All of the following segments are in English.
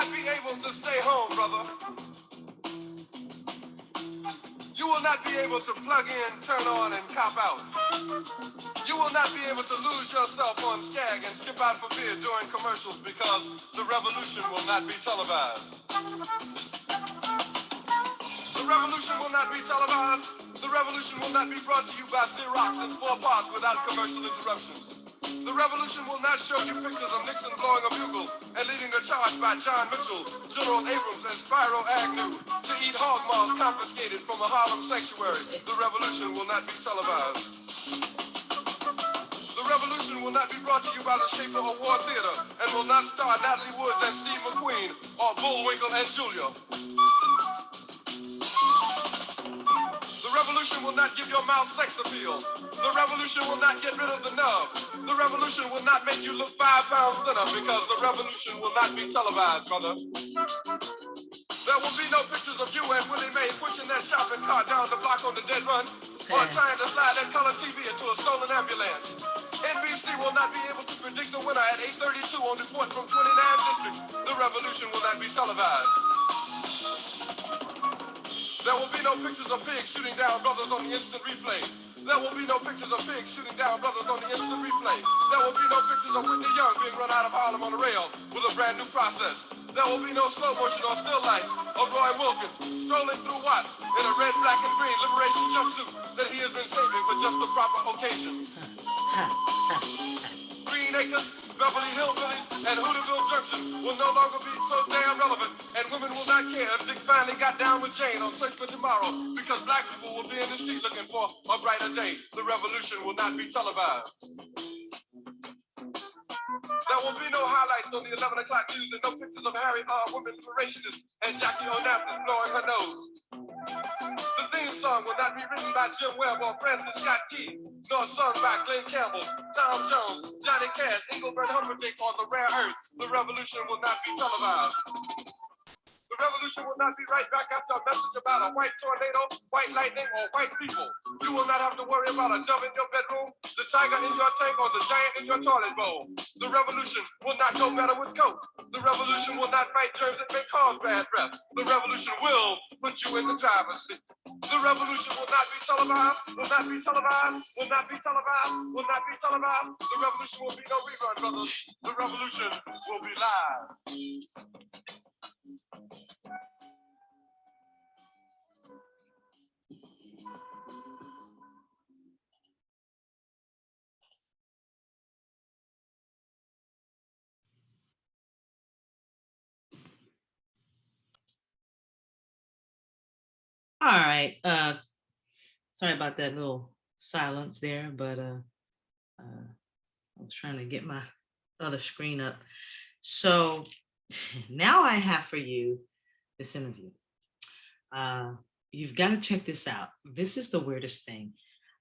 not be able to stay home, brother. You will not be able to plug in, turn on, and cop out. You will not be able to lose yourself on Skag and skip out for beer during commercials because the revolution will not be televised. The revolution will not be televised. The revolution will not be brought to you by Xerox in 4 parts without commercial interruptions. The revolution will not show you pictures of Nixon blowing a bugle and leading a charge by John Mitchell, General Abrams, and Spyro Agnew to eat hog maws confiscated from a Harlem sanctuary. The revolution will not be televised. The revolution will not be brought to you by the Schaefer Award Theater and will not star Natalie Woods and Steve McQueen or Bullwinkle and Julia. The revolution will not give your mouth sex appeal. The revolution will not get rid of the nub. The revolution will not make you look 5 pounds thinner because the revolution will not be televised, brother. There will be no pictures of you and Willie Mae pushing that shopping cart down the block on the dead run or trying to slide that color TV into a stolen ambulance. NBC will not be able to predict the winner at 8:32 on report from 29 districts. The revolution will not be televised. There will be no pictures of pigs shooting down brothers on the instant replay. There will be no pictures of pigs shooting down brothers on the instant replay. There will be no pictures of Whitney Young being run out of Harlem on a rail with a brand new process. There will be no slow motion or still lights of Roy Wilkins strolling through Watts in a red, black, and green liberation jumpsuit that he has been saving for just the proper occasion. Green Acres, Beverly Hillbillies, and Hooterville Junction will no longer be so damn relevant, and women will not care if Dick finally got down with Jane on Search for Tomorrow, because black people will be in the streets looking for a brighter day. The revolution will not be televised. There will be no highlights on the 11 o'clock news and no pictures of Harry R. Women's Reparations and Jackie Onassis blowing her nose. The theme song will not be written by Jim Webb or Francis Scott Key, nor sung by Glenn Campbell, Tom Jones, Johnny Cash, Engelbert Humperdinck, or The Rare Earth. The revolution will not be televised. The revolution will not be right back after a message about a white tornado, white lightning, or white people. You will not have to worry about a dove in your bedroom, the tiger in your tank, or the giant in your toilet bowl. The revolution will not go better with Coke. The revolution will not fight germs that may cause bad breath. The revolution will put you in the driver's seat. The revolution will not be televised, will not be televised, will not be televised, will not be televised. The revolution will be no rerun, brothers. The revolution will be live. All right. Sorry about that little silence there, but I was trying to get my other screen up. So now I have for you this interview. You've got to check this out. This is the weirdest thing.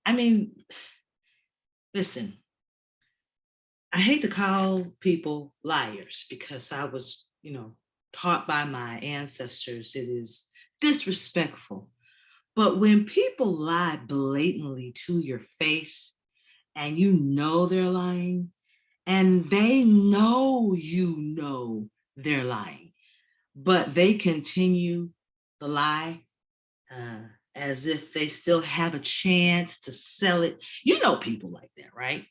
I mean, listen, I hate to call people liars because I was, taught by my ancestors, it is disrespectful. But when people lie blatantly to your face and you know they're lying and they know they're lying, but they continue the lie as if they still have a chance to sell it. You know people like that, right?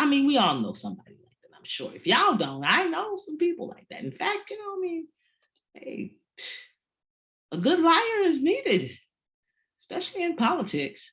We all know somebody like that, I'm sure. If y'all don't, I know some people like that. In fact, hey, a good liar is needed, especially in politics.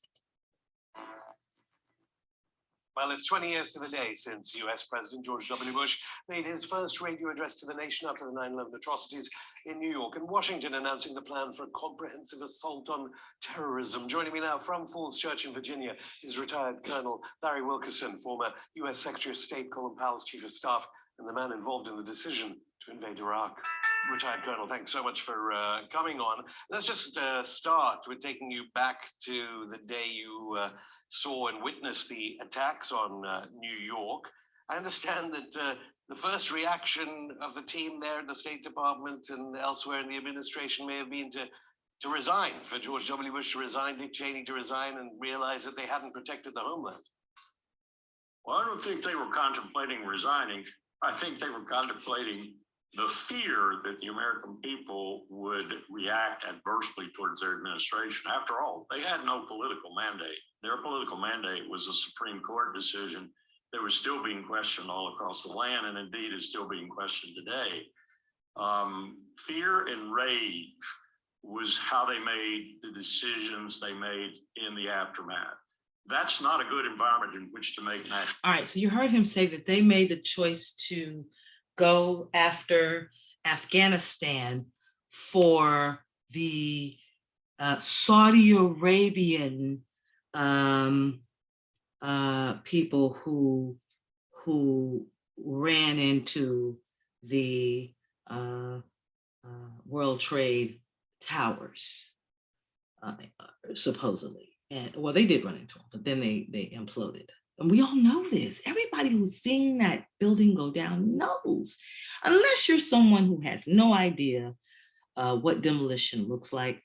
Well, it's 20 years to the day since US President George W. Bush made his first radio address to the nation after the 9/11 atrocities in New York and Washington, announcing the plan for a comprehensive assault on terrorism. Joining me now from Falls Church in Virginia is retired Colonel Larry Wilkerson, former US Secretary of State Colin Powell's Chief of Staff, and the man involved in the decision to invade Iraq. Retired Colonel, thanks so much for coming on. Let's just start with taking you back to the day you saw and witnessed the attacks on New York. I understand that the first reaction of the team there at the State Department and elsewhere in the administration may have been to resign, for George W. Bush to resign, Dick Cheney to resign, and realize that they hadn't protected the homeland. Well, I don't think they were contemplating resigning. I think they were contemplating the fear that the American people would react adversely towards their administration. After all, they had no political mandate. Their political mandate was a Supreme Court decision that was still being questioned all across the land, and indeed is still being questioned today. Fear and rage was how they made the decisions they made in the aftermath. That's not a good environment in which to make national. All right, so you heard him say that they made the choice to go after Afghanistan for the Saudi Arabian people who ran into the World Trade Towers, supposedly. And well, they did run into them, but then they imploded. And we all know this. Everybody who's seen that building go down knows, unless you're someone who has no idea what demolition looks like.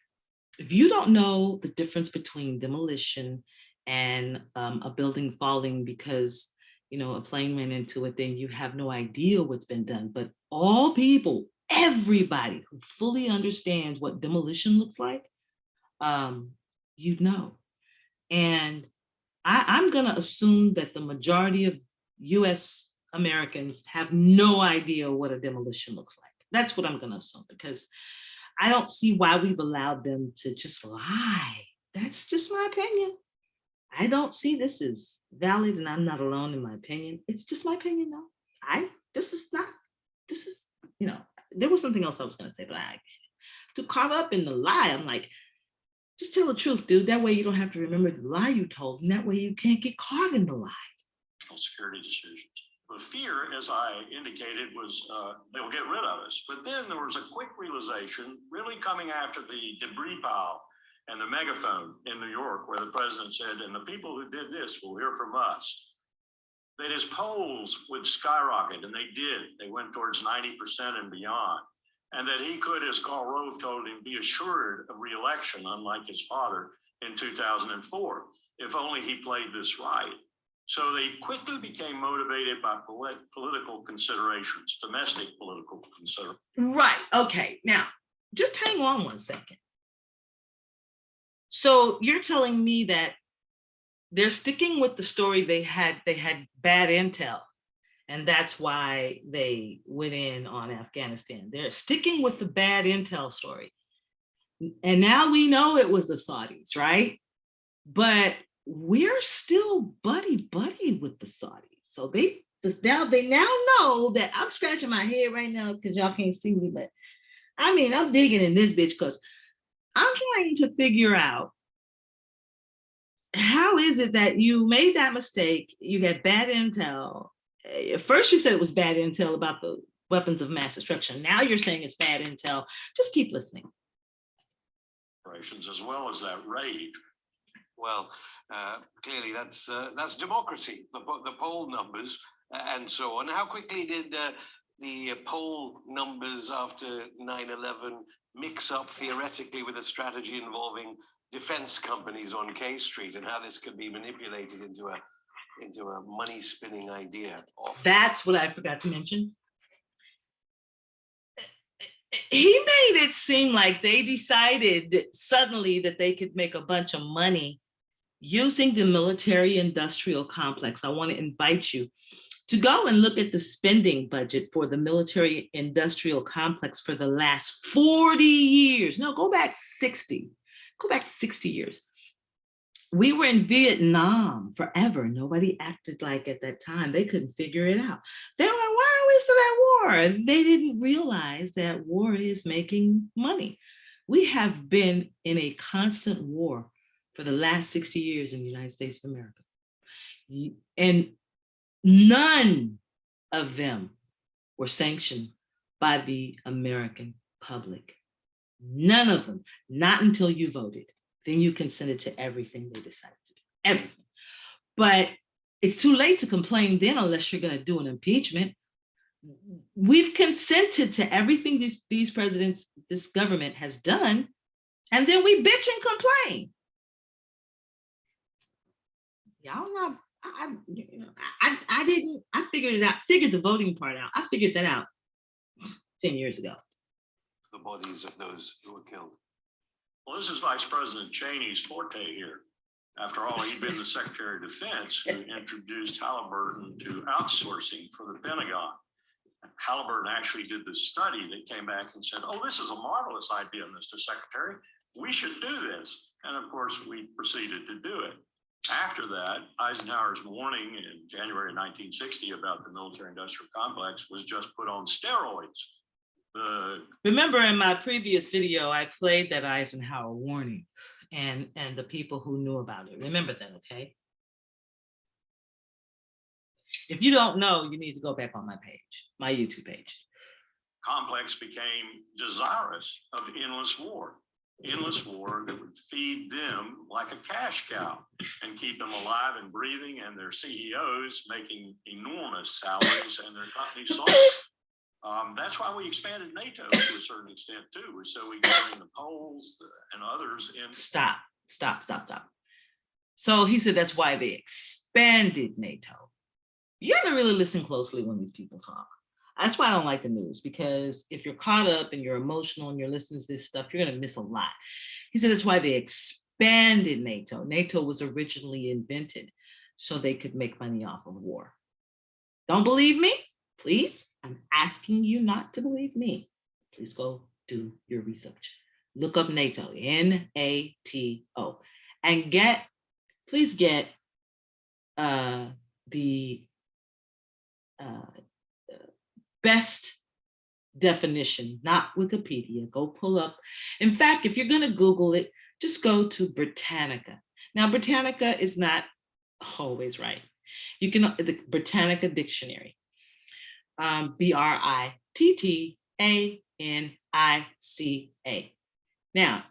If you don't know the difference between demolition and a building falling because, you know, a plane went into it, then you have no idea what's been done. But all people, everybody who fully understands what demolition looks like, you know. And I'm going to assume that the majority of US Americans have no idea what a demolition looks like. That's what I'm going to assume, because I don't see why we've allowed them to just lie. That's just my opinion. I don't see this as valid, and I'm not alone in my opinion. It's just my opinion, though. This is, you know, there was something else I was going to say, but I too caught up in the lie. I'm like, just tell the truth, dude. That way you don't have to remember the lie you told, and that way you can't get caught in the lie. Security decisions. The fear, as I indicated, was they'll get rid of us. But then there was a quick realization, really coming after the debris pile and the megaphone in New York, where the president said, and the people who did this will hear from us, that his polls would skyrocket, and they did. They went towards 90% and beyond. And that he could, as Karl Rove told him, be assured of re-election, unlike his father in 2004, if only he played this right. So they quickly became motivated by political considerations, domestic political considerations. Right, okay, now, just hang on one second. So you're telling me that they're sticking with the story they had bad intel, and that's why they went in on Afghanistan. They're sticking with the bad intel story. And now we know it was the Saudis, right? But we're still buddy with the Saudis. So they now know that. I'm scratching my head right now because y'all can't see me, but I mean, I'm digging in this bitch because I'm trying to figure out, how is it that you made that mistake? You had bad intel. At first you said it was bad intel about the weapons of mass destruction. Now you're saying it's bad intel. Just keep listening. As well as that rage. Well, clearly that's democracy, the poll numbers and so on. How quickly did the poll numbers after 9/11 mix up theoretically with a strategy involving defense companies on K Street, and how this could be manipulated into a money spinning idea? That's what I forgot to mention. He made it seem like they decided suddenly that they could make a bunch of money using the military industrial complex. I want to invite you to go and look at the spending budget for the military industrial complex for the last 40 years. No, go back 60. Go back 60 years. We were in Vietnam forever. Nobody acted like at that time. They couldn't figure it out. They were like, why are we still at war? They didn't realize that war is making money. We have been in a constant war for the last 60 years in the United States of America. And none of them were sanctioned by the American public. None of them, not until you voted. Then you consented to everything they decided to do, everything. But it's too late to complain then unless you're going to do an impeachment. We've consented to everything these presidents, this government has done, and then we bitch and complain. Y'all not, I figured it out, figured the voting part out. I figured that out 10 years ago. The bodies of those who were killed. Well, this is Vice President Cheney's forte here. After all, he'd been the Secretary of Defense who introduced Halliburton to outsourcing for the Pentagon. Halliburton actually did this study that came back and said, oh, this is a marvelous idea, Mr. Secretary. We should do this. And of course, we proceeded to do it. After that, Eisenhower's warning in January 1960 about the military-industrial complex was just put on steroids. Remember in my previous video, I played that Eisenhower warning and the people who knew about it. Remember that, okay? If you don't know, you need to go back on my page, my YouTube page. Complex became desirous of endless war that would feed them like a cash cow and keep them alive and breathing, and their CEOs making enormous salaries and their companies sold. That's why we expanded NATO to a certain extent too, so we could bring the Poles and others in. Stop. So he said that's why they expanded NATO. You have to really listen closely when these people talk. That's why I don't like the news, because if you're caught up and you're emotional and you're listening to this stuff, you're going to miss a lot. He said that's why they expanded NATO. NATO was originally invented so they could make money off of war. Don't believe me? Please, I'm asking you not to believe me. Please go do your research. Look up NATO, NATO, and please get the best definition, not Wikipedia. Go pull up. In fact, if you're going to Google it, just go to Britannica. Now, Britannica is not always right. You can, the Britannica Dictionary, Brittanica. Now,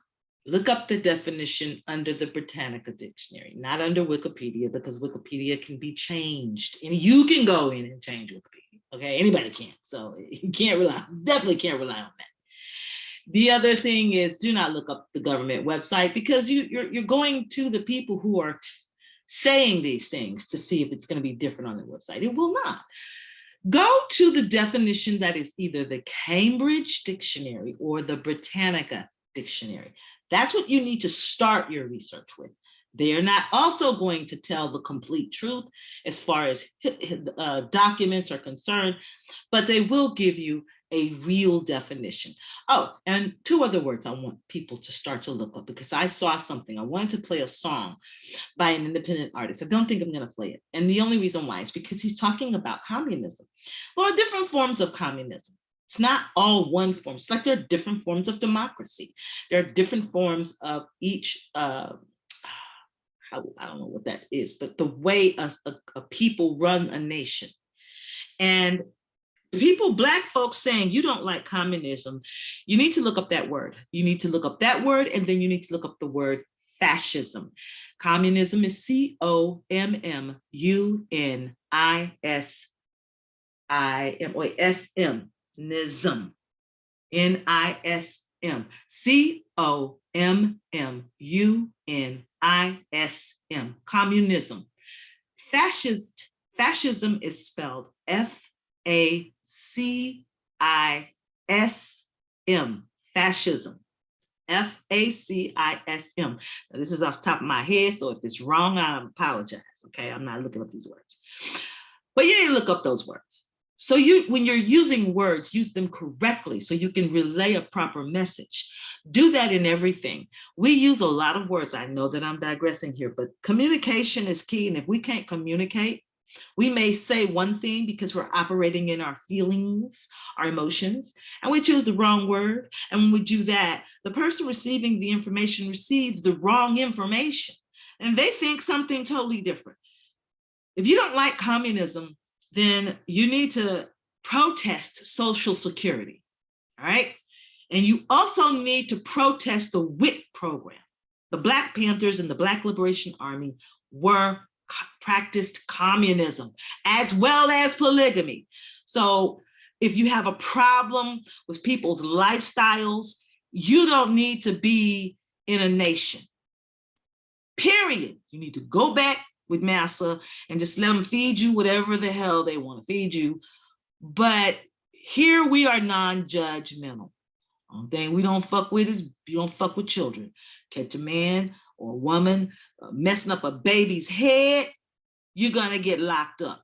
look up the definition under the Britannica Dictionary, not under Wikipedia, because Wikipedia can be changed, and you can go in and change Wikipedia. Okay, anybody can, so you can't rely, definitely can't rely on that. The other thing is, do not look up the government website, because you're going to the people who are saying these things to see if it's going to be different on the website. It will not. Go to the definition that is either the Cambridge Dictionary or the Britannica Dictionary. That's what you need to start your research with. They are not also going to tell the complete truth as far as documents are concerned, but they will give you a real definition. Oh, and two other words I want people to start to look up, because I saw something. I wanted to play a song by an independent artist. I don't think I'm going to play it. And the only reason why is because he's talking about communism. Well, different forms of communism. It's not all one form. It's like there are different forms of democracy. There are different forms of each, I don't know what that is, but the way a people run a nation. And people, Black folks saying you don't like communism, you need to look up that word. You need to look up that word, and then you need to look up the word fascism. Communism is COMMUNISM, NISM, NISM, COMMUNISM, communism. Fascism is spelled FACISM, fascism, FACISM. Now, this is off the top of my head, so if it's wrong, I apologize, okay? I'm not looking up these words. But you need to look up those words. So when you're using words, use them correctly so you can relay a proper message. Do that in everything. We use a lot of words. I know that I'm digressing here, but communication is key. And if we can't communicate, we may say one thing because we're operating in our feelings, our emotions, and we choose the wrong word. And when we do that, the person receiving the information receives the wrong information, and they think something totally different. If you don't like communism, then you need to protest Social Security, all right? And you also need to protest the WIC program. The Black Panthers and the Black Liberation Army practiced communism as well as polygamy. So if you have a problem with people's lifestyles, you don't need to be in a nation, period. You need to go back with massa and just let them feed you whatever the hell they want to feed you. But Here we are non-judgmental. Only thing we don't fuck with is you don't fuck with children. Catch a man or a woman messing up a baby's head, you're gonna get locked up.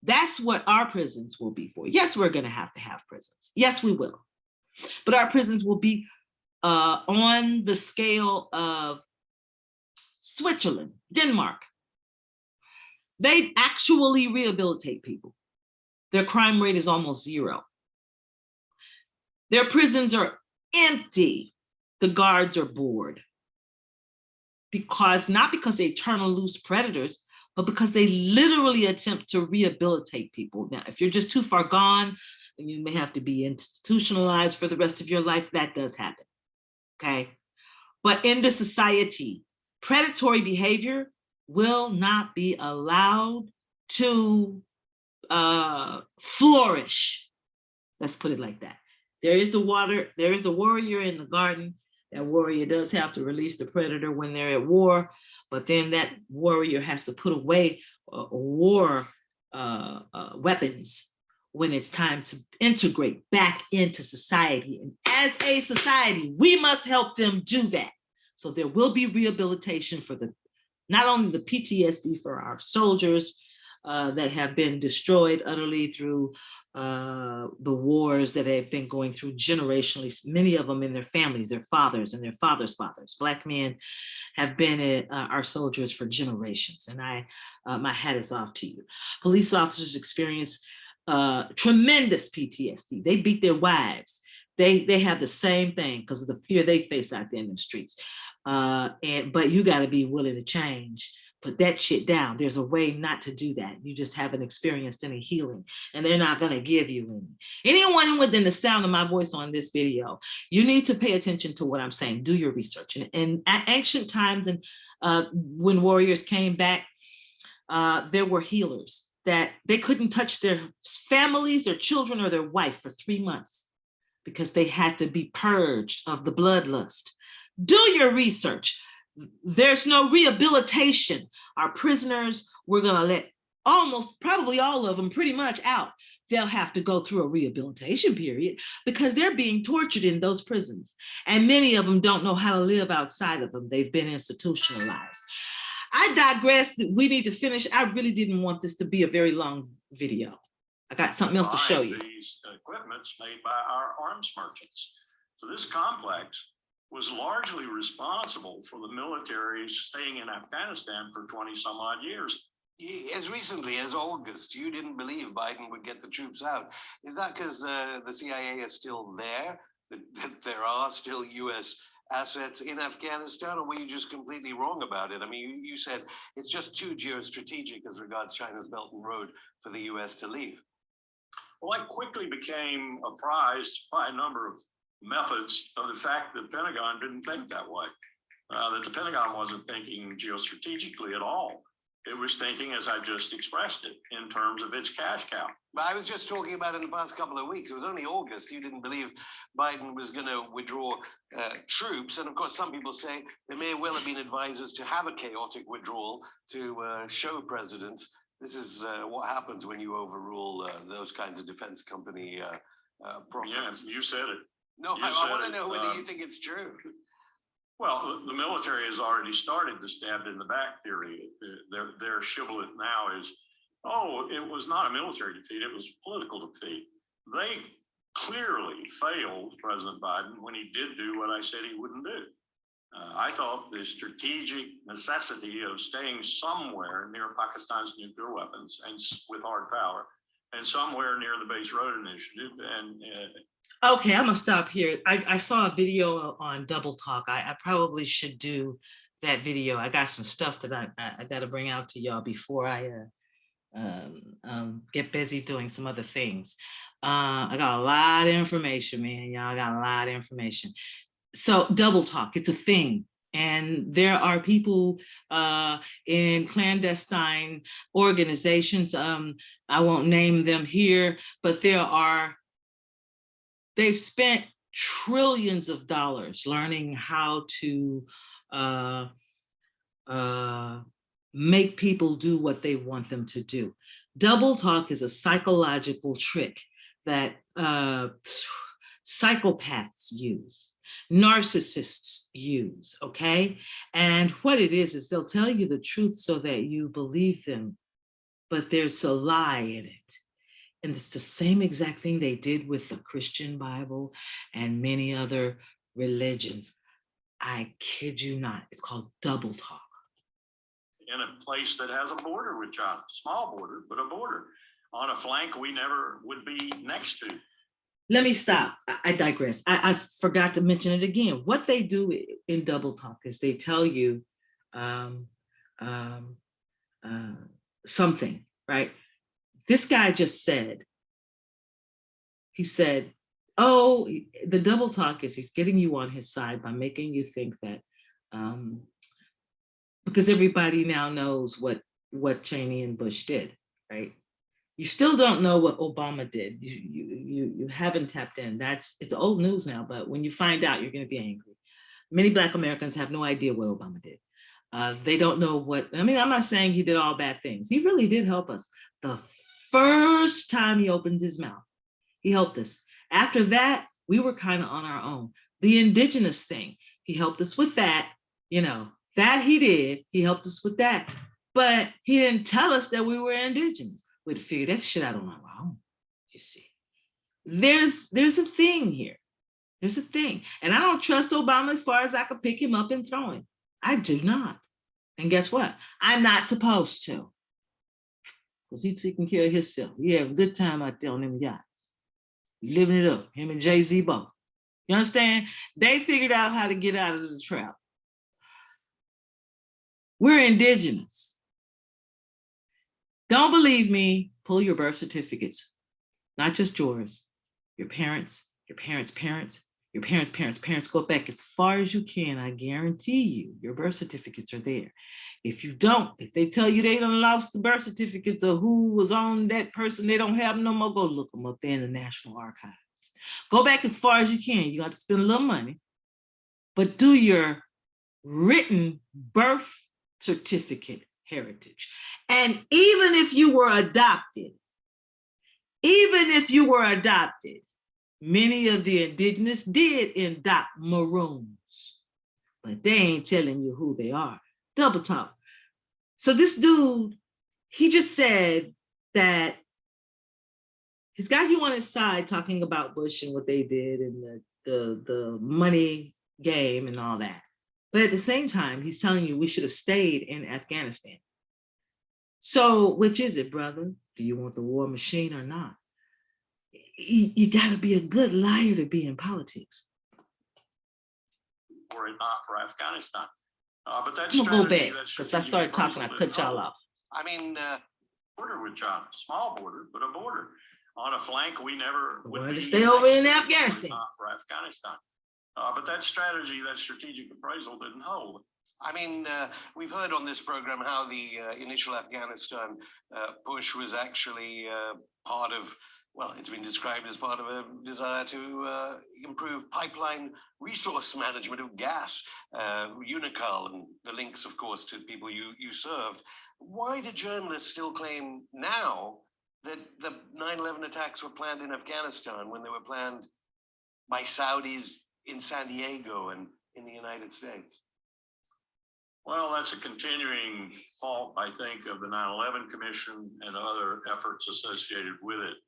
That's what our prisons will be for. Yes, we're gonna have prisons. Yes, we will. But our prisons will be on the scale of Switzerland, Denmark. They actually rehabilitate people. Their crime rate is almost zero. Their prisons are empty. The guards are bored. Not because they turn loose predators, but because they literally attempt to rehabilitate people. Now, if you're just too far gone, then you may have to be institutionalized for the rest of your life. That does happen, okay? But in this society, predatory behavior will not be allowed to flourish. Let's put it like that. There is the warrior in the garden. That warrior does have to release the predator when they're at war, but then that warrior has to put away war weapons when it's time to integrate back into society. And as a society, we must help them do that. So there will be rehabilitation for not only the PTSD for our soldiers that have been destroyed utterly through the wars that they've been going through generationally, many of them in their families, their fathers and their fathers' fathers. Black men have been our soldiers for generations, and my hat is off to you. Police officers experience tremendous PTSD. They beat their wives. They have the same thing because of the fear they face out there in the streets. But you got to be willing to change. Put that shit down. There's a way not to do that. You just haven't experienced any healing, and they're not going to give you any. Anyone within the sound of my voice on this video, you need to pay attention to what I'm saying. Do your research. And at ancient times, and when warriors came back, there were healers that they couldn't touch their families, their children, or their wife for 3 months because they had to be purged of the bloodlust. Do your research. There's no rehabilitation. Our prisoners, we're going to let probably all of them pretty much out. They'll have to go through a rehabilitation period because they're being tortured in those prisons. And many of them don't know how to live outside of them. They've been institutionalized. I digress. We need to finish. I really didn't want this to be a very long video. I got something else to show you. These equipments made by our arms merchants. So this complex was largely responsible for the military staying in Afghanistan for 20 some odd years. As recently as August, you didn't believe Biden would get the troops out. Is that because the CIA is still there, that there are still US assets in Afghanistan, or were you just completely wrong about it? I mean, you said it's just too geostrategic as regards China's Belt and Road for the US to leave. Well, I quickly became apprised by a number of methods of the fact that the Pentagon didn't think that way, that the Pentagon wasn't thinking geostrategically at all. It was thinking, as I just expressed it, in terms of its cash cow. But I was just talking about in the past couple of weeks. It was only August. You didn't believe Biden was going to withdraw troops. And of course, some people say there may well have been advisors to have a chaotic withdrawal to show presidents. This is what happens when you overrule those kinds of defense company profits. Yeah, you said it. No, I want to know whether you think it's true. Well, the military has already started the stabbed in the back theory. Their shibboleth now is, oh, it was not a military defeat, it was a political defeat. They clearly failed President Biden when he did do what I said he wouldn't do. I thought the strategic necessity of staying somewhere near Pakistan's nuclear weapons and with hard power, and somewhere near the Base Road Initiative, and okay, I'm gonna stop here. I saw a video on Double Talk. I probably should do that video. I got some stuff that I got to bring out to y'all before I get busy doing some other things. I got a lot of information, man. Y'all got a lot of information. So Double Talk, it's a thing. And there are people in clandestine organizations. I won't name them here, but they've spent trillions of dollars learning how to make people do what they want them to do. Double talk is a psychological trick that psychopaths use, narcissists use, okay? And what it is they'll tell you the truth so that you believe them, but there's a lie in it. And it's the same exact thing they did with the Christian Bible and many other religions. I kid you not. It's called double talk. In a place that has a border with China, small border, but a border on a flank we never would be next to. Let me stop. I digress. I forgot to mention it again. What they do in double talk is they tell you something, right? This guy just said, he said, oh, the double talk is he's getting you on his side by making you think that, because everybody now knows what Cheney and Bush did, right? You still don't know what Obama did. You haven't tapped in. It's old news now, but when you find out, you're going to be angry. Many Black Americans have no idea what Obama did. They don't know what, I mean, I'm not saying he did all bad things. He really did help us. The first time he opened his mouth, he helped us. After that, we were kind of on our own. The indigenous thing, he helped us with that, that he did. He helped us with that. But he didn't tell us that we were indigenous. We'd figure that shit out on our own, you see. There's a thing here. There's a thing. And I don't trust Obama as far as I could pick him up and throw him. I do not. And guess what? I'm not supposed to. Because he's taking care of himself. He had a good time out there on them yachts. Living it up, him and Jay-Z both. You understand? They figured out how to get out of the trap. We're indigenous. Don't believe me, pull your birth certificates. Not just yours, your parents, your parents' parents, your parents' parents' parents. Go back as far as you can. I guarantee you, your birth certificates are there. If you don't, if they tell you they done lost the birth certificates of who was on that person, they don't have them no more, go look them up there in the National Archives. Go back as far as you can. You have to spend a little money, but do your written birth certificate heritage. And even if you were adopted, many of the indigenous did adopt maroons, but they ain't telling you who they are. Double talk. So this dude, he just said that he's got you on his side talking about Bush and what they did and the money game and all that. But at the same time, he's telling you we should have stayed in Afghanistan. So which is it, brother? Do you want the war machine or not? You got to be a good liar to be in politics. Were it not for Afghanistan. But that's I'm gonna go back because I started talking, I cut y'all off. I mean, border with China, small border, but a border. On a flank, we never would be stay over in Afghanistan. Not for Afghanistan. But that strategy, that strategic appraisal didn't hold. I mean, we've heard on this program how the initial Afghanistan push was actually part of, well, it's been described as part of a desire to improve pipeline resource management of gas, Unical, and the links, of course, to people you served. Why do journalists still claim now that the 9/11 attacks were planned in Afghanistan when they were planned by Saudis in San Diego and in the United States? Well, that's a continuing fault, I think, of the 9/11 Commission and other efforts associated with it.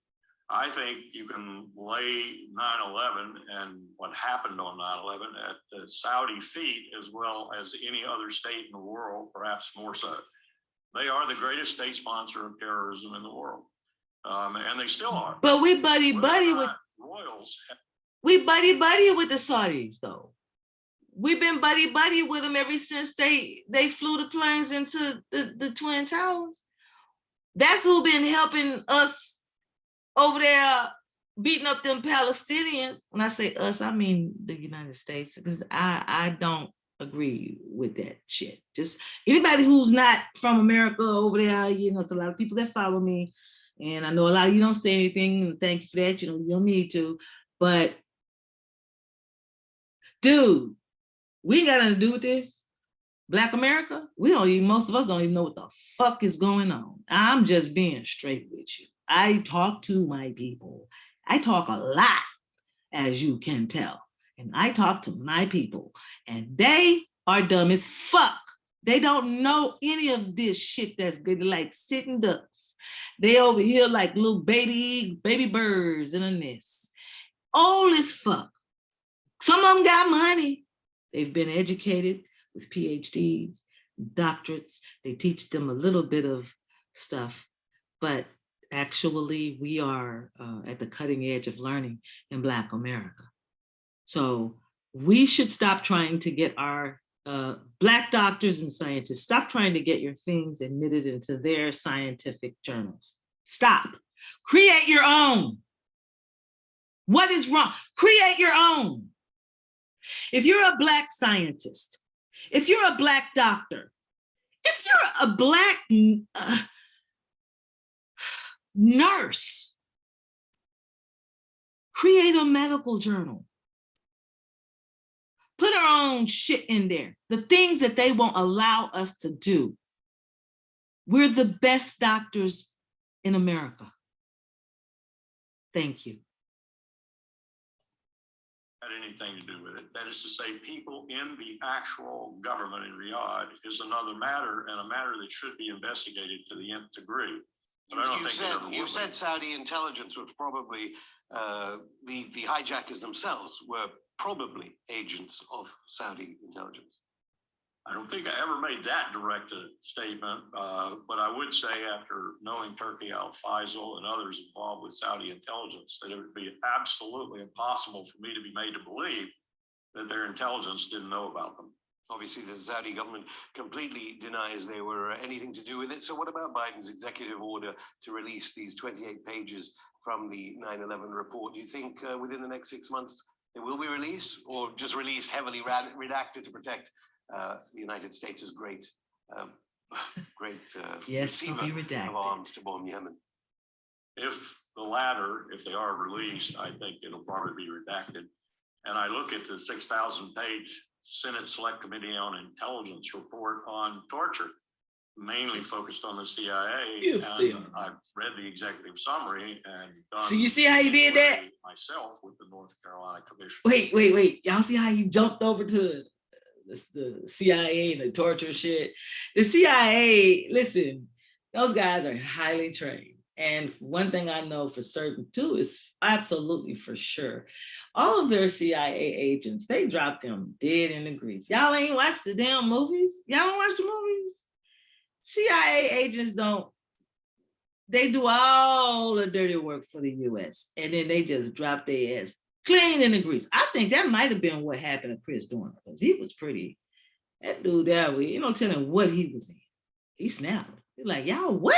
I think you can lay 9/11 and what happened on 9/11 at the Saudi feet as well as any other state in the world, perhaps more so. They are the greatest state sponsor of terrorism in the world, and they still are. But we buddy with royals. We buddy with the Saudis, though. We've been buddy with them ever since they flew the planes into the Twin Towers. That's who been helping us over there beating up them Palestinians. When I say us, I mean the United States, because I don't agree with that shit. Just anybody who's not from America over there, it's a lot of people that follow me, and I know a lot of you don't say anything, and thank you for that. You don't need to, but dude, we ain't got nothing to do with this. Black America, most of us don't even know what the fuck is going on. I'm just being straight with you. I talk to my people. I talk a lot, as you can tell. And I talk to my people, and they are dumb as fuck. They don't know any of this shit that's good, like sitting ducks. They over here like little baby birds in a nest. Old as fuck. Some of them got money. They've been educated with PhDs, doctorates. They teach them a little bit of stuff, but actually we are at the cutting edge of learning in Black America. So we should stop trying to get our Black doctors and scientists, stop trying to get your things admitted into their scientific journals. Stop. Create your own. What is wrong? Create your own. If you're a Black scientist, if you're a Black doctor, if you're a Black nurse, create a medical journal. Put our own shit in there. The things that they won't allow us to do. We're the best doctors in America. Thank you. Had anything to do with it. That is to say, people in the actual government in Riyadh is another matter, and a matter that should be investigated to the nth degree. But I don't think you said Saudi intelligence was probably the hijackers themselves were probably agents of Saudi intelligence. I don't think I ever made that direct statement, but I would say after knowing Turki Al Faisal and others involved with Saudi intelligence, that it would be absolutely impossible for me to be made to believe that their intelligence didn't know about them. Obviously, the Saudi government completely denies they were anything to do with it. So what about Biden's executive order to release these 28 pages from the 9/11 report? Do you think within the next 6 months it will be released, or just released heavily redacted to protect the United States' great yes, receiver of arms to bomb Yemen? If the latter, if they are released, I think it'll probably be redacted. And I look at the 6,000-page Senate Select Committee on Intelligence report on torture, mainly focused on the CIA. And I've read the executive summary and done. So you see how you did that? Myself with the North Carolina Commission. Wait. Y'all see how you jumped over to the CIA and the torture shit? The CIA, listen, those guys are highly trained. And one thing I know for certain too is absolutely for sure, all of their CIA agents, they dropped them dead in the grease. Y'all ain't watched the damn movies? Y'all don't watch the movies? CIA agents they do all the dirty work for the US, and then they just drop their ass clean in the grease. I think that might have been what happened to Chris Dorner, because he was that dude there, telling what he was in. He snapped. He's like, y'all, what?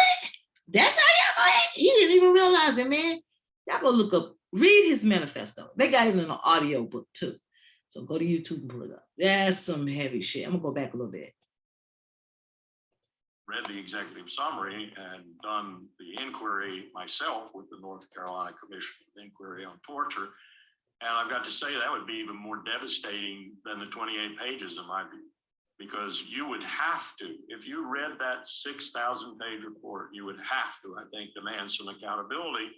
That's how y'all know it? He didn't even realize it, man. Y'all go look up, read his manifesto. They got it in an audio book too. So go to YouTube and pull it up. That's some heavy shit. I'm gonna go back a little bit. Read the executive summary and done the inquiry myself with the North Carolina Commission of Inquiry on Torture. And I've got to say that would be even more devastating than the 28 pages in my view, because you would have to, if you read that 6,000-page report, you would have to, I think, demand some accountability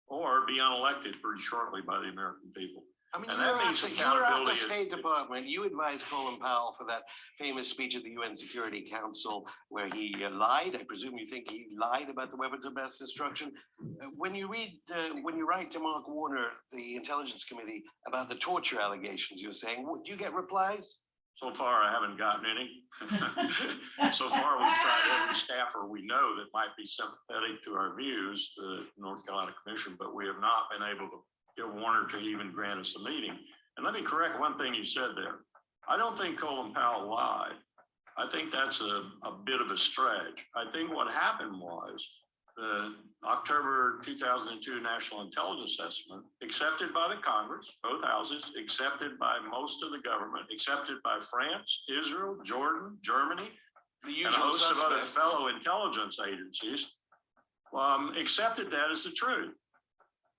or be unelected pretty shortly by the American people. I mean, you were at the State Department. You advised Colin Powell for that famous speech at the UN Security Council where he lied. I presume you think he lied about the weapons of mass destruction. When you write to Mark Warner, the Intelligence Committee, about the torture allegations you're saying, do you get replies? So far, I haven't gotten any. So far, we've tried every staffer we know that might be sympathetic to our views, the North Carolina Commission, but we have not been able to get Warner to even grant us a meeting. And let me correct one thing you said there. I don't think Colin Powell lied. I think that's a bit of a stretch. I think what happened was the October 2002 National Intelligence Assessment, accepted by the Congress, both houses, accepted by most of the government, accepted by France, Israel, Jordan, Germany, and a host of other fellow intelligence agencies, accepted that as the truth.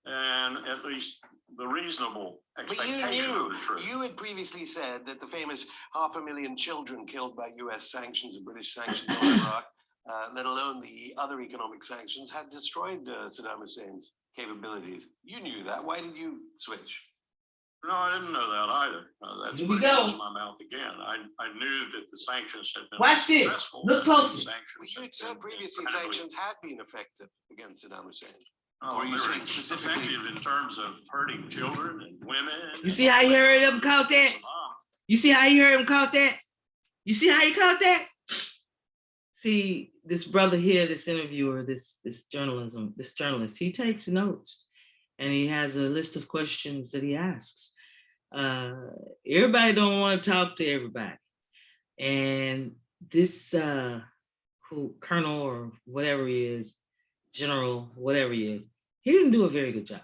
And at least the reasonable expectation of the truth. You had previously said that the famous 500,000 children killed by US sanctions and British sanctions on Iraq, let alone the other economic sanctions, had destroyed Saddam Hussein's capabilities. You knew that. Why did you switch? No, I didn't know that either. That's Here we pretty go. close to my mouth again. I knew that the sanctions had been Watch this. successful. Look and the closely. sanctions Well, you had had said been previously incredibly- sanctions had been effective against Saddam Hussein. Oh, Or you they were saying specifically- effective in terms of hurting children and women. You see how you heard him call that? You see how you heard him call that? You see how he called that? See, this brother here, this interviewer, this journalist, he takes notes and he has a list of questions that he asks. Everybody don't want to talk to everybody. And this colonel or whatever he is, general, whatever he is, he didn't do a very good job.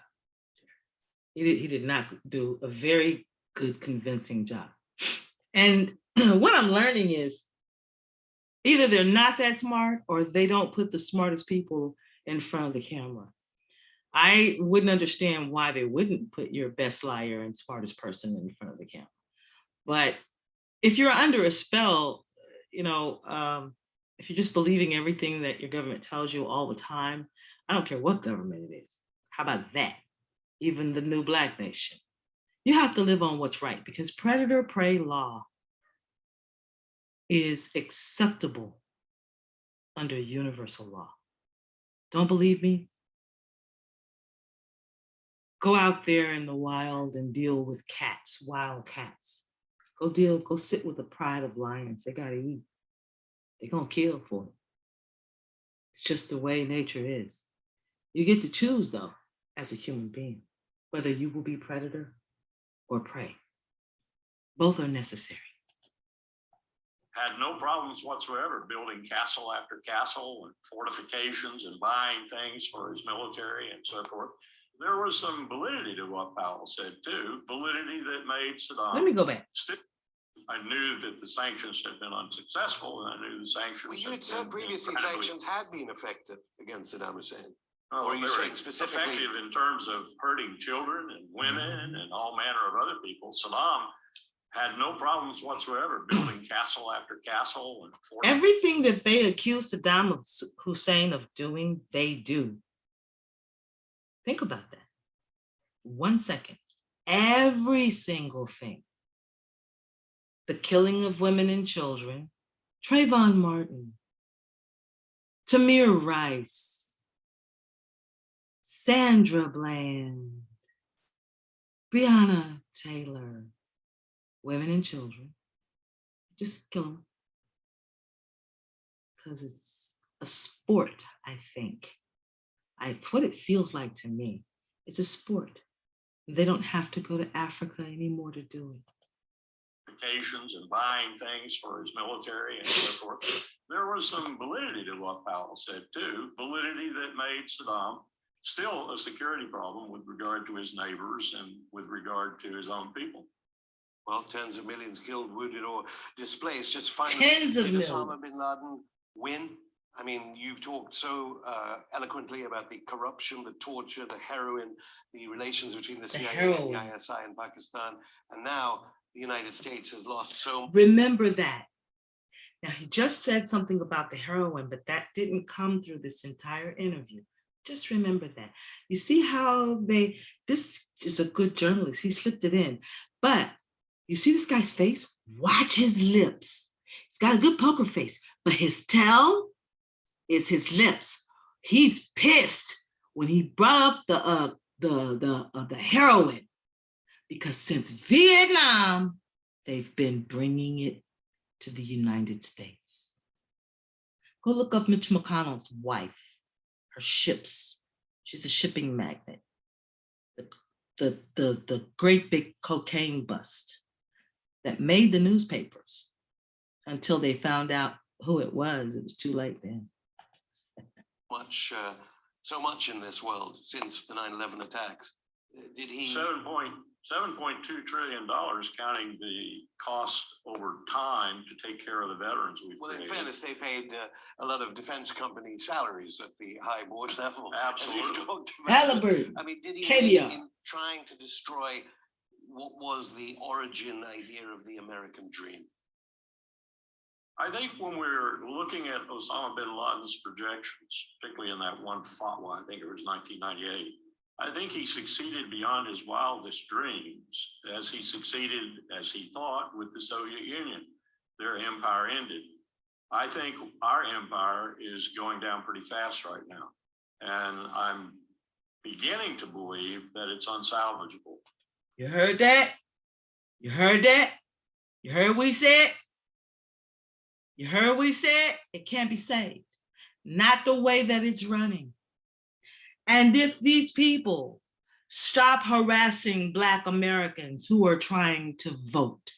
He did not do a very good, convincing job. And what I'm learning is either they're not that smart or they don't put the smartest people in front of the camera. I wouldn't understand why they wouldn't put your best liar and smartest person in front of the camera. But if you're under a spell, if you're just believing everything that your government tells you all the time, I don't care what government it is. How about that? Even the new Black nation. You have to live on what's right because predator-prey law is acceptable under universal law. Don't believe me? Go out there in the wild and deal with cats, wild cats. Go sit with the pride of lions. They gotta eat. They're gonna kill for it. It's just the way nature is. You get to choose though, as a human being, whether you will be predator or prey. Both are necessary. Had no problems whatsoever building castle after castle and fortifications and buying things for his military and so forth. There was some validity to what Powell said too, validity that made Saddam. Let me go back. I knew that the sanctions had been unsuccessful, and I knew the sanctions. Well, you had said previously sanctions had been effective against Saddam Hussein. Oh, or are you they were saying specifically effective in terms of hurting children and women and all manner of other people. Saddam had no problems whatsoever building castle after castle and everything that they accuse Saddam Hussein of doing, they do. Think about that. 1 second. Every single thing. The killing of women and children, Trayvon Martin, Tamir Rice, Sandra Bland, Breonna Taylor, women and children, just kill them. Because it's a sport, I think. What it feels like to me, it's a sport. They don't have to go to Africa anymore to do it. Occasions and buying things for his military and so forth. There was some validity to what Powell said too, validity that made Saddam still a security problem with regard to his neighbors and with regard to his own people. Well, tens of millions killed, wounded, or displaced. Just finally, Tens of did millions. Osama bin Laden win? I mean, you've talked so eloquently about the corruption, the torture, the heroin, the relations between the CIA and the ISI in Pakistan, and now the United States has lost so. Remember that. Now, he just said something about the heroin, but that didn't come through this entire interview. Just remember that. You see how this is a good journalist. He slipped it in. But you see this guy's face? Watch his lips. He's got a good poker face, but his tell is his lips. He's pissed when he brought up the heroin, because since Vietnam, they've been bringing it to the United States. Go look up Mitch McConnell's wife, her ships. She's a shipping magnate. The great big cocaine bust that made the newspapers until they found out who it was. It was too late then. So much in this world since the 9/11 attacks. Did he? $7.2 trillion, counting the cost over time to take care of the veterans we've Well, in paid. fairness, they paid a lot of defense company salaries at the high board level. Absolutely. As you talked about. Halliburton. I mean, did he Caviar. in trying to destroy what was the origin idea of the American dream? I think when we're looking at Osama bin Laden's projections, particularly in that one fatwa, I think it was 1998, I think he succeeded beyond his wildest dreams, as he succeeded, as he thought, with the Soviet Union. Their empire ended. I think our empire is going down pretty fast right now. And I'm beginning to believe that it's unsalvageable. You heard that? You heard that? You heard what he said? You heard what he said? It can't be saved. Not the way that it's running. And if these people stop harassing Black Americans who are trying to vote,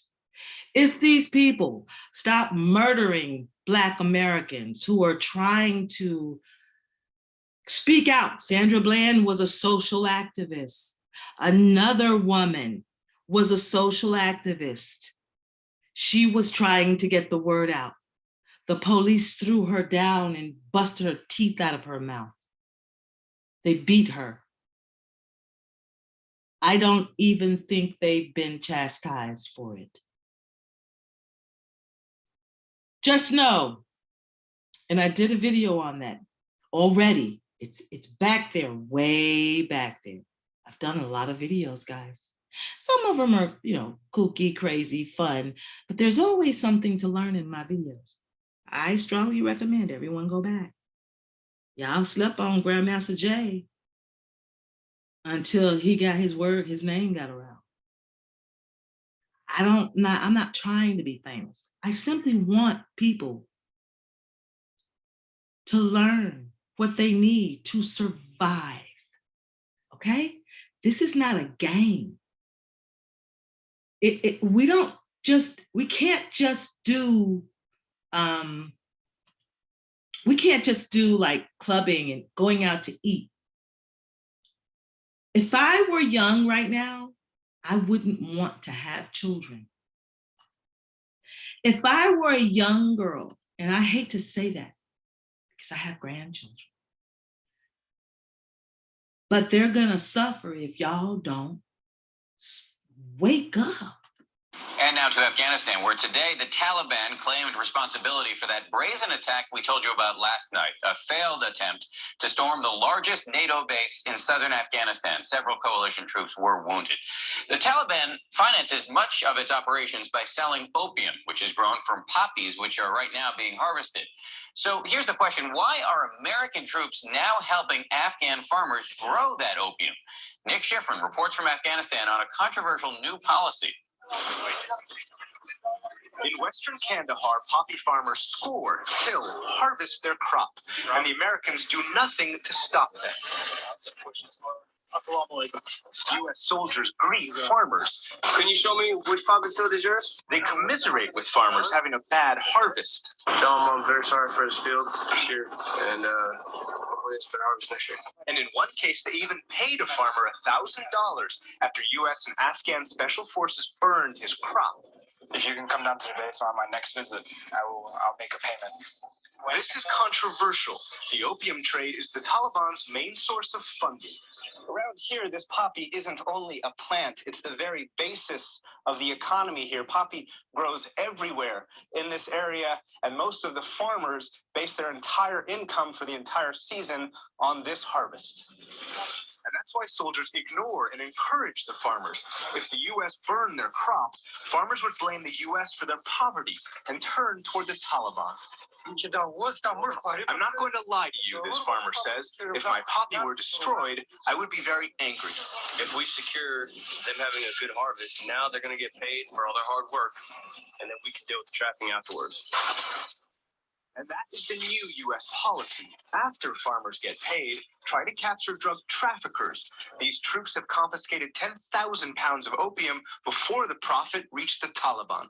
if these people stop murdering Black Americans who are trying to speak out. Sandra Bland was a social activist. Another woman was a social activist. She was trying to get the word out. The police threw her down and busted her teeth out of her mouth. They beat her. I don't even think they've been chastised for it. Just know, and I did a video on that already. It's back there, way back there. I've done a lot of videos, guys. Some of them are, kooky, crazy, fun, but there's always something to learn in my videos. I strongly recommend everyone go back. Y'all slept on Grandmaster Jay until he got his word, his name got around. I'm not trying to be famous. I simply want people to learn what they need to survive, okay? This is not a game. We can't just do like clubbing and going out to eat. If I were young right now, I wouldn't want to have children. If I were a young girl, and I hate to say that because I have grandchildren, but they're gonna suffer if y'all don't wake up. And now to Afghanistan, where today the Taliban claimed responsibility for that brazen attack we told you about last night, a failed attempt to storm the largest NATO base in southern Afghanistan. Several coalition troops were wounded. The Taliban finances much of its operations by selling opium, which is grown from poppies, which are right now being harvested. So here's the question: why are American troops now helping Afghan farmers grow that opium? Nick Schifrin reports from Afghanistan on a controversial new policy. In western Kandahar, poppy farmers score, till, harvest their crop, and the Americans do nothing to stop them. U.S. soldiers greet farmers. Can you show me which poppy field is yours? They commiserate with farmers having a bad harvest. Tell him I'm very sorry for his field this year, and hopefully it's better harvest next year. And in one case, they even paid a farmer $1,000 after U.S. and Afghan special forces burned his crop. If you can come down to the base on my next visit, I'll make a payment. This is controversial. The opium trade is the Taliban's main source of funding. Around here, this poppy isn't only a plant, it's the very basis of the economy here. Poppy grows everywhere in this area, and most of the farmers base their entire income for the entire season on this harvest. And that's why soldiers ignore and encourage the farmers. If the U.S. burned their crop, farmers would blame the U.S. for their poverty and turn toward the Taliban. I'm not going to lie to you, this farmer says. If my poppy were destroyed, I would be very angry. If we secure them having a good harvest, now they're going to get paid for all their hard work, and then we can deal with the trafficking afterwards. And that is the new U.S. policy. After farmers get paid, try to capture drug traffickers. These troops have confiscated 10,000 pounds of opium before the profit reached the Taliban.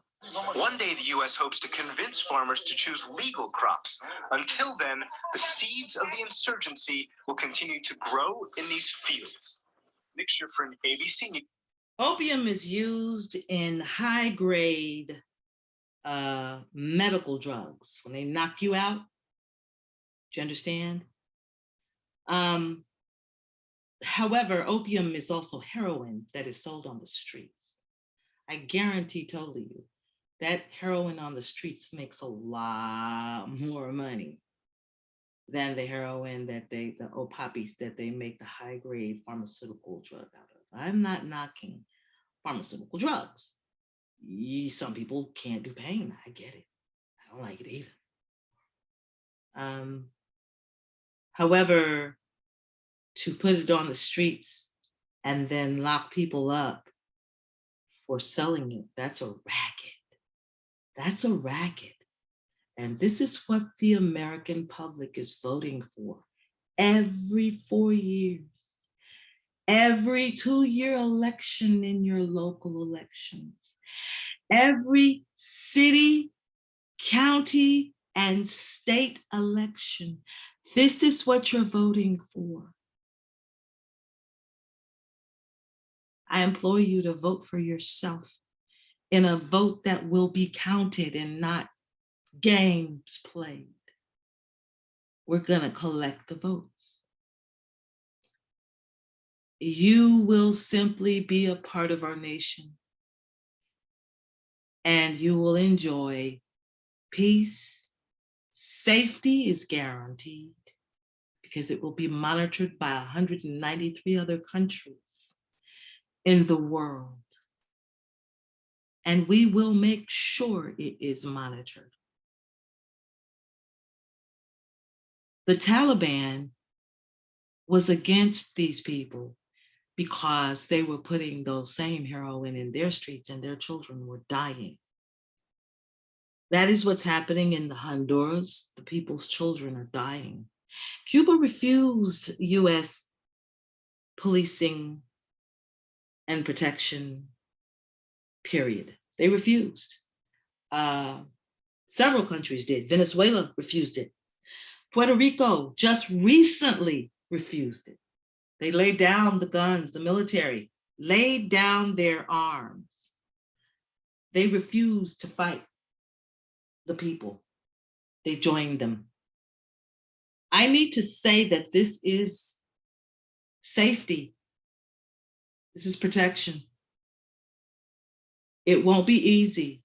One day, the U.S. hopes to convince farmers to choose legal crops. Until then, the seeds of the insurgency will continue to grow in these fields. Nick Schifrin, ABC News. Opium is used in high-grade medical drugs when they knock you out. Do you understand? However, opium is also heroin that is sold on the streets. I guarantee totally you that heroin on the streets makes a lot more money than the heroin that the poppies that they make the high grade pharmaceutical drug out of. I'm not knocking pharmaceutical drugs. Some people can't do pain. I get it. I don't like it either. However, to put it on the streets and then lock people up for selling it, that's a racket. That's a racket. And this is what the American public is voting for every 4 years, every 2-year election in your local elections, every city, county, and state election. This is what you're voting for. I implore you to vote for yourself in a vote that will be counted and not games played. We're gonna collect the votes. You will simply be a part of our nation, and you will enjoy peace. Safety is guaranteed because it will be monitored by 193 other countries in the world. And we will make sure it is monitored. The Taliban was against these people because they were putting those same heroin in their streets and their children were dying. That is what's happening in the Honduras. The people's children are dying. Cuba refused US policing and protection, period. They refused. Several countries did. Venezuela refused it. Puerto Rico just recently refused it. They laid down the guns, the military laid down their arms. They refused to fight the people. They joined them. I need to say that this is safety. This is protection. It won't be easy.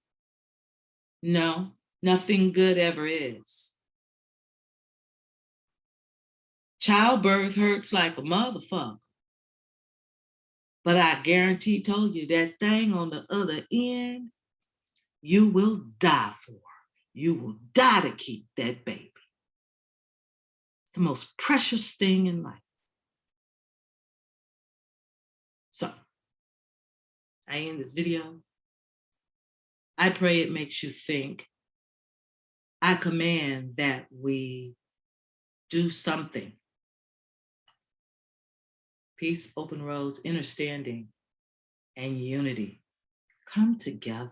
No, nothing good ever is. Childbirth hurts like a motherfucker. But I guarantee told you that thing on the other end, you will die for. You will die to keep that baby. It's the most precious thing in life. So, I end this video. I pray it makes you think. I command that we do something. Peace, open roads, understanding, and unity. Come together.